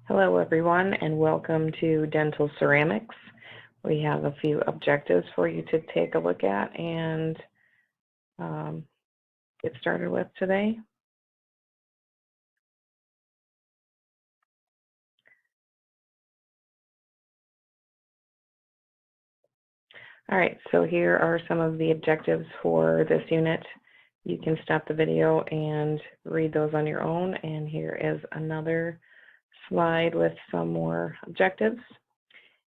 Hello everyone and welcome to Dental Ceramics. We have a few objectives for you to take a look at and get started with today. All right, so here are some of the objectives for this unit. You can stop the video and read those on your own, and here is another slide with some more objectives.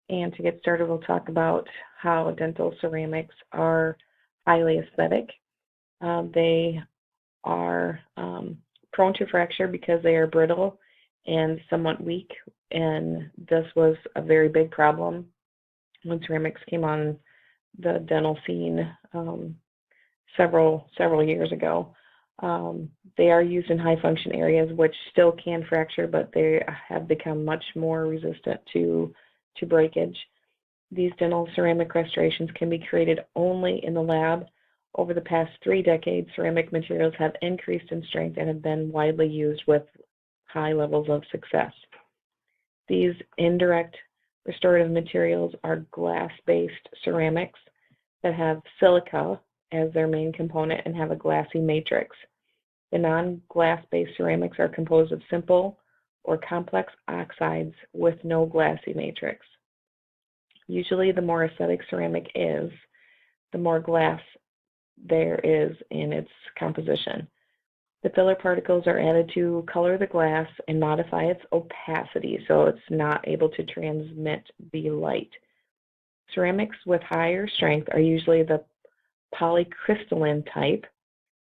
And to get started, we'll talk about how dental ceramics are highly aesthetic. They are prone to fracture because they are brittle and somewhat weak, and this was a very big problem when ceramics came on the dental scene several years ago. They are used in high function areas which still can fracture, but they have become much more resistant to breakage. These dental ceramic restorations can be created only in the lab. Over the past 3 decades, ceramic materials have increased in strength and have been widely used with high levels of success. These indirect restorative materials are glass-based ceramics that have silica as their main component and have a glassy matrix. The non-glass-based ceramics are composed of simple or complex oxides with no glassy matrix. Usually, the more aesthetic ceramic is, the more glass there is in its composition. The filler particles are added to color the glass and modify its opacity so it's not able to transmit the light. Ceramics with higher strength are usually the polycrystalline type.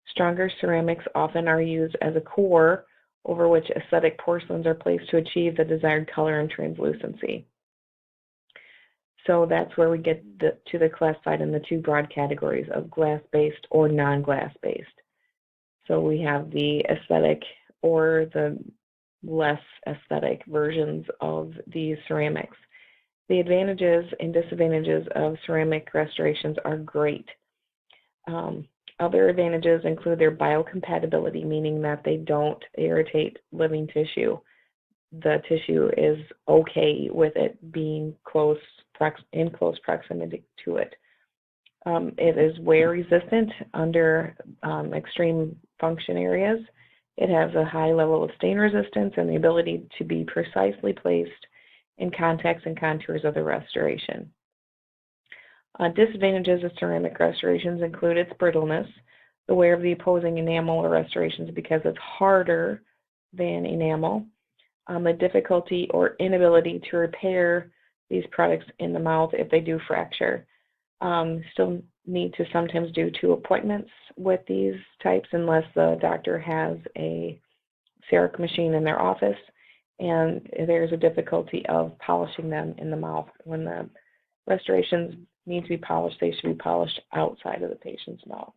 Stronger ceramics often are used as a core over which aesthetic porcelains are placed to achieve the desired color and translucency. So that's where we get to the classified in the 2 broad categories of glass-based or non-glass-based. So we have the aesthetic or the less aesthetic versions of these ceramics. The advantages and disadvantages of ceramic restorations are great. Other advantages include their biocompatibility, meaning that they don't irritate living tissue. The tissue is okay with it being in close proximity to it. It is wear resistant under extreme function areas. It has a high level of stain resistance and the ability to be precisely placed in contacts and contours of the restoration. Disadvantages of ceramic restorations include its brittleness, the wear of the opposing enamel or restorations because it's harder than enamel, the difficulty or inability to repair these products in the mouth if they do fracture. Still need to sometimes do 2 appointments with these types unless the doctor has a CEREC machine in their office, and there's a difficulty of polishing them in the mouth. When the restorations need to be polished, they should be polished outside of the patient's mouth.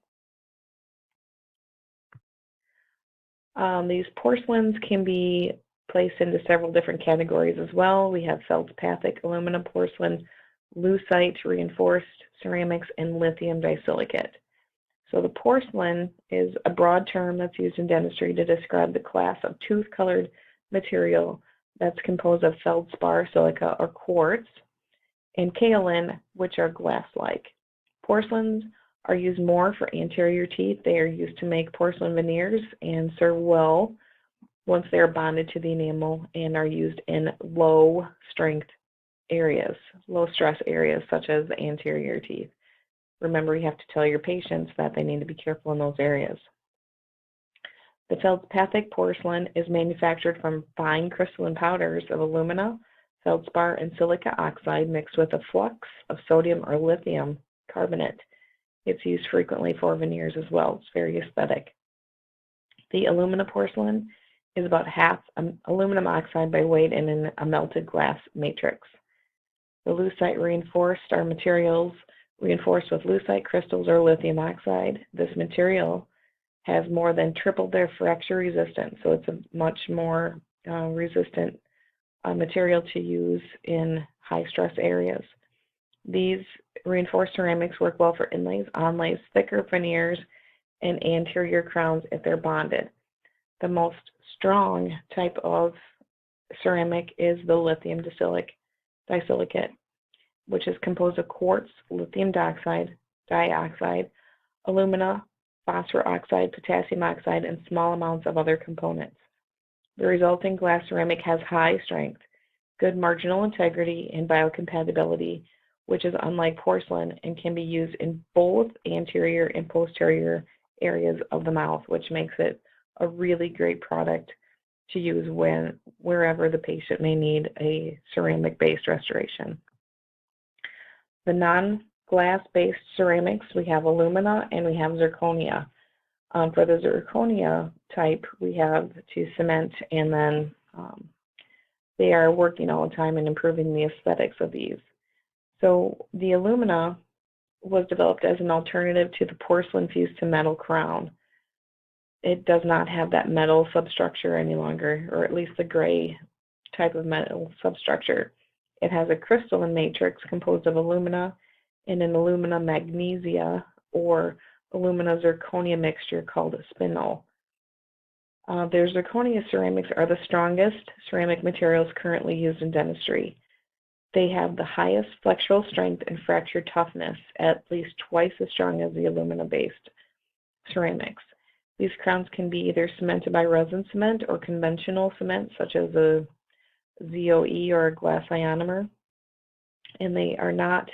These porcelains can be placed into several different categories as well. We have feldspathic aluminum porcelain, lucite reinforced ceramics, and lithium disilicate. So the porcelain is a broad term that's used in dentistry to describe the class of tooth-colored material that's composed of feldspar, silica, or quartz, and kaolin, which are glass-like. Porcelains are used more for anterior teeth. They are used to make porcelain veneers and serve well once they are bonded to the enamel and are used in low-strength areas, low-stress areas such as the anterior teeth. Remember, you have to tell your patients that they need to be careful in those areas. The feldspathic porcelain is manufactured from fine crystalline powders of alumina, feldspar, and silica oxide mixed with a flux of sodium or lithium carbonate. It's used frequently for veneers as well. It's very aesthetic. The alumina porcelain is about half aluminum oxide by weight and in a melted glass matrix. The lucite reinforced are materials reinforced with lucite crystals or lithium oxide. This material has more than tripled their fracture resistance, so it's a much more resistant material to use in high-stress areas. These reinforced ceramics work well for inlays, onlays, thicker veneers, and anterior crowns if they're bonded. The most strong type of ceramic is the lithium disilicate, which is composed of quartz, lithium dioxide, alumina, phosphor oxide, potassium oxide, and small amounts of other components. The resulting glass ceramic has high strength, good marginal integrity, and biocompatibility, which is unlike porcelain and can be used in both anterior and posterior areas of the mouth, which makes it a really great product to use wherever the patient may need a ceramic-based restoration. The non-glass-based ceramics, we have alumina and we have zirconia. For the zirconia type, we have to cement, and then they are working all the time in improving the aesthetics of these. So the alumina was developed as an alternative to the porcelain fused to metal crown. It does not have that metal substructure any longer, or at least the gray type of metal substructure. It has a crystalline matrix composed of alumina and an alumina magnesia or alumina zirconia mixture called spinel. Their zirconia ceramics are the strongest ceramic materials currently used in dentistry. They have the highest flexural strength and fracture toughness, at least twice as strong as the alumina-based ceramics. These crowns can be either cemented by resin cement or conventional cement, such as a ZOE or a glass ionomer, and they are not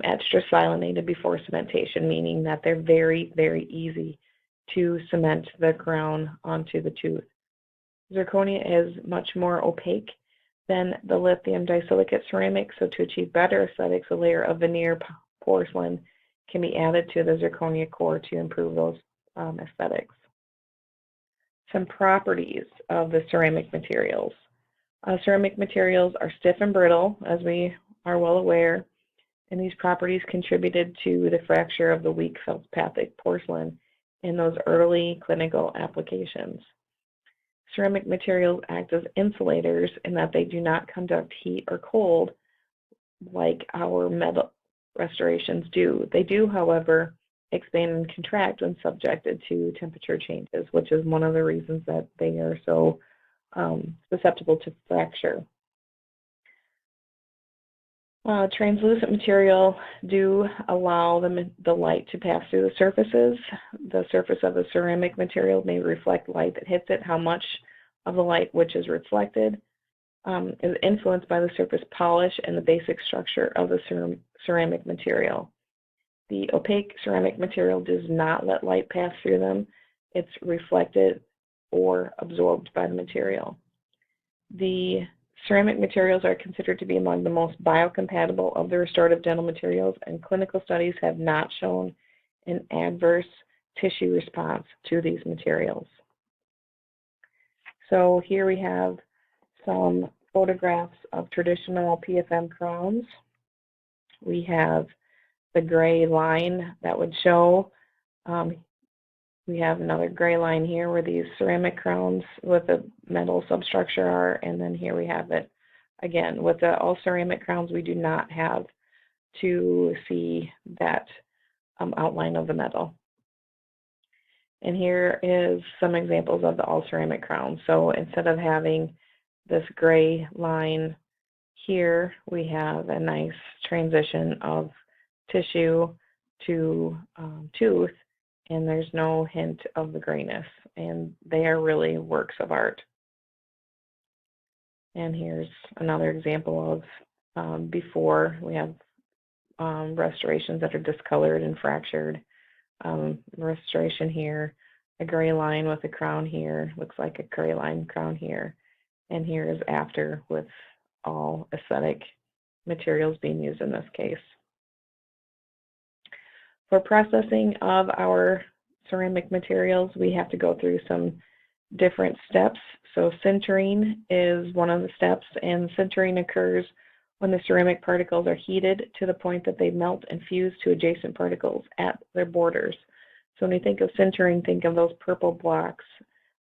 etched or silinated before cementation, meaning that they're very, very easy to cement the crown onto the tooth. Zirconia is much more opaque than the lithium disilicate ceramic, so to achieve better aesthetics, a layer of veneer porcelain can be added to the zirconia core to improve those aesthetics. Some properties of the ceramic materials. Ceramic materials are stiff and brittle, as we are well aware, and these properties contributed to the fracture of the weak feldspathic porcelain in those early clinical applications. Ceramic materials act as insulators in that they do not conduct heat or cold like our metal restorations do. They do, however, expand and contract when subjected to temperature changes, which is one of the reasons that they are so susceptible to fracture. Translucent material do allow the light to pass through the surfaces. The surface of a ceramic material may reflect light that hits it. How much of the light which is reflected is influenced by the surface polish and the basic structure of the ceramic material. The opaque ceramic material does not let light pass through them. It's reflected or absorbed by the material. The ceramic materials are considered to be among the most biocompatible of the restorative dental materials, and clinical studies have not shown an adverse tissue response to these materials. So here we have some photographs of traditional PFM crowns. We have the gray line that would show. We have another gray line here where these ceramic crowns with the metal substructure are, and then here we have it again. With the all ceramic crowns, we do not have to see that outline of the metal. And here is some examples of the all ceramic crowns. So instead of having this gray line here, we have a nice transition of tissue to tooth, and there's no hint of the grayness, and they are really works of art. And here's another example of before. We have restorations that are discolored and fractured. Restoration here, a gray line with a crown here, looks like a gray line crown here, and here is after with all aesthetic materials being used in this case. For processing of our ceramic materials, we have to go through some different steps. So sintering is one of the steps, and sintering occurs when the ceramic particles are heated to the point that they melt and fuse to adjacent particles at their borders. So when you think of sintering, think of those purple blocks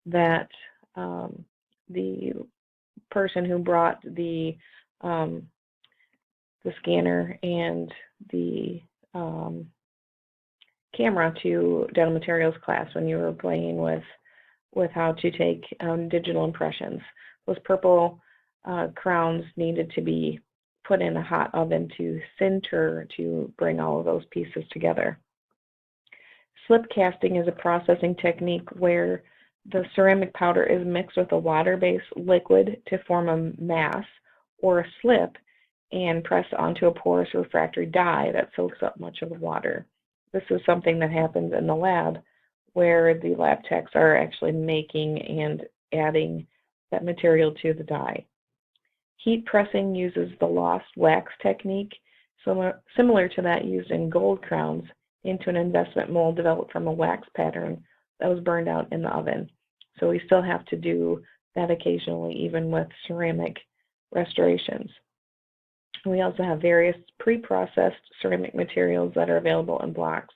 that the person who brought the scanner and the camera to dental materials class when you were playing with how to take digital impressions. those purple crowns needed to be put in a hot oven to sinter to bring all of those pieces together. Slip casting is a processing technique where the ceramic powder is mixed with a water-based liquid to form a mass or a slip and pressed onto a porous refractory die that soaks up much of the water. This is something that happens in the lab where the lab techs are actually making and adding that material to the die. Heat pressing uses the lost wax technique, similar to that used in gold crowns, into an investment mold developed from a wax pattern that was burned out in the oven. So we still have to do that occasionally, even with ceramic restorations. We also have various pre-processed ceramic materials that are available in blocks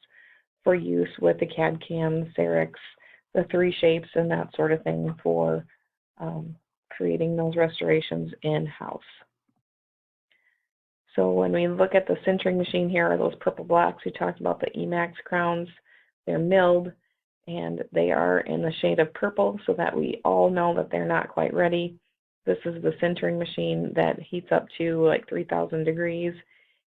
for use with the CAD/CAM, Cerix, the 3 shapes, and that sort of thing for creating those restorations in-house. So when we look at the sintering machine, here are those purple blocks. We talked about the Emax crowns. They're milled, and they are in the shade of purple so that we all know that they're not quite ready. This is the sintering machine that heats up to like 3,000 degrees.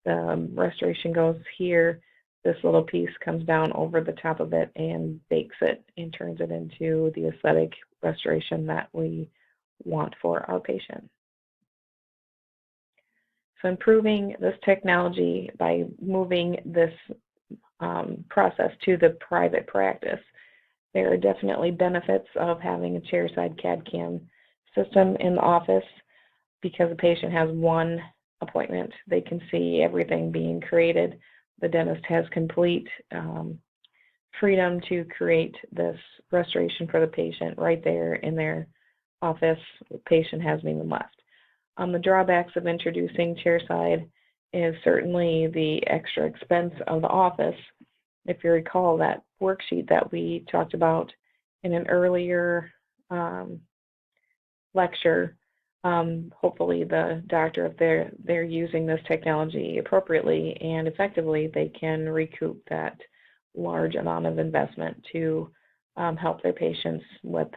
The restoration goes here. This little piece comes down over the top of it and bakes it and turns it into the aesthetic restoration that we want for our patient. So improving this technology by moving this process to the private practice, there are definitely benefits of having a chairside CAD/CAM system in the office because the patient has one appointment. They can see everything being created. The dentist has complete freedom to create this restoration for the patient right there in their office. The patient hasn't even left. The drawbacks of introducing chairside is certainly the extra expense of the office. If you recall that worksheet that we talked about in an earlier lecture, hopefully the doctor, if they're using this technology appropriately and effectively, they can recoup that large amount of investment to help their patients with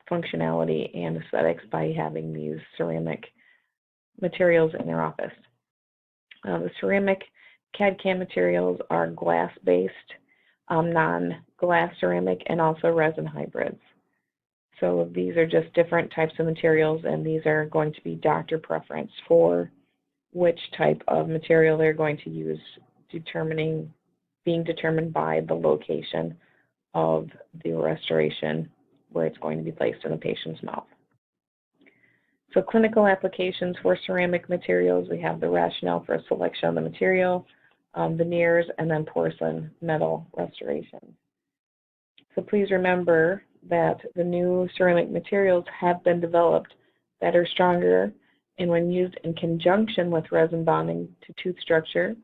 functionality and aesthetics by having these ceramic materials in their office. The ceramic CAD/CAM materials are glass-based, non-glass ceramic, and also resin hybrids. So these are just different types of materials, and these are going to be doctor preference for which type of material they're going to use, being determined by the location of the restoration where it's going to be placed in the patient's mouth. So clinical applications for ceramic materials, we have the rationale for a selection of the material, veneers, and then porcelain metal restoration. So please remember that the new ceramic materials have been developed that are stronger, and when used in conjunction with resin bonding to tooth structure,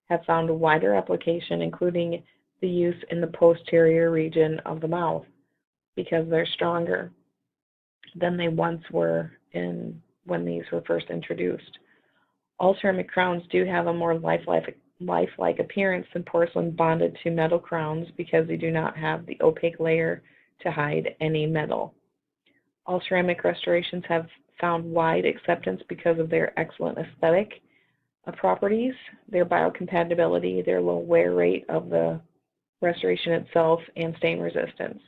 have found a wider application, including the use in the posterior region of the mouth, because they're stronger than they once were when these were first introduced. All ceramic crowns do have a more lifelike appearance than porcelain bonded to metal crowns because they do not have the opaque layer to hide any metal. All ceramic restorations have found wide acceptance because of their excellent aesthetic properties, their biocompatibility, their low wear rate of the restoration itself, and stain resistance.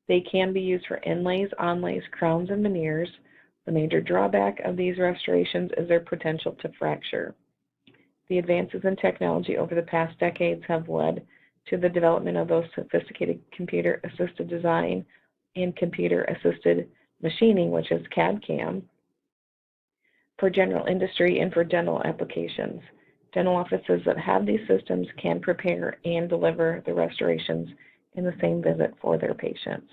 They can be used for inlays, onlays, crowns, and veneers. The major drawback of these restorations is their potential to fracture. The advances in technology over the past decades have led to the development of those sophisticated computer-assisted design and computer-assisted machining, which is CAD/CAM, for general industry and for dental applications. Dental offices that have these systems can prepare and deliver the restorations in the same visit for their patients.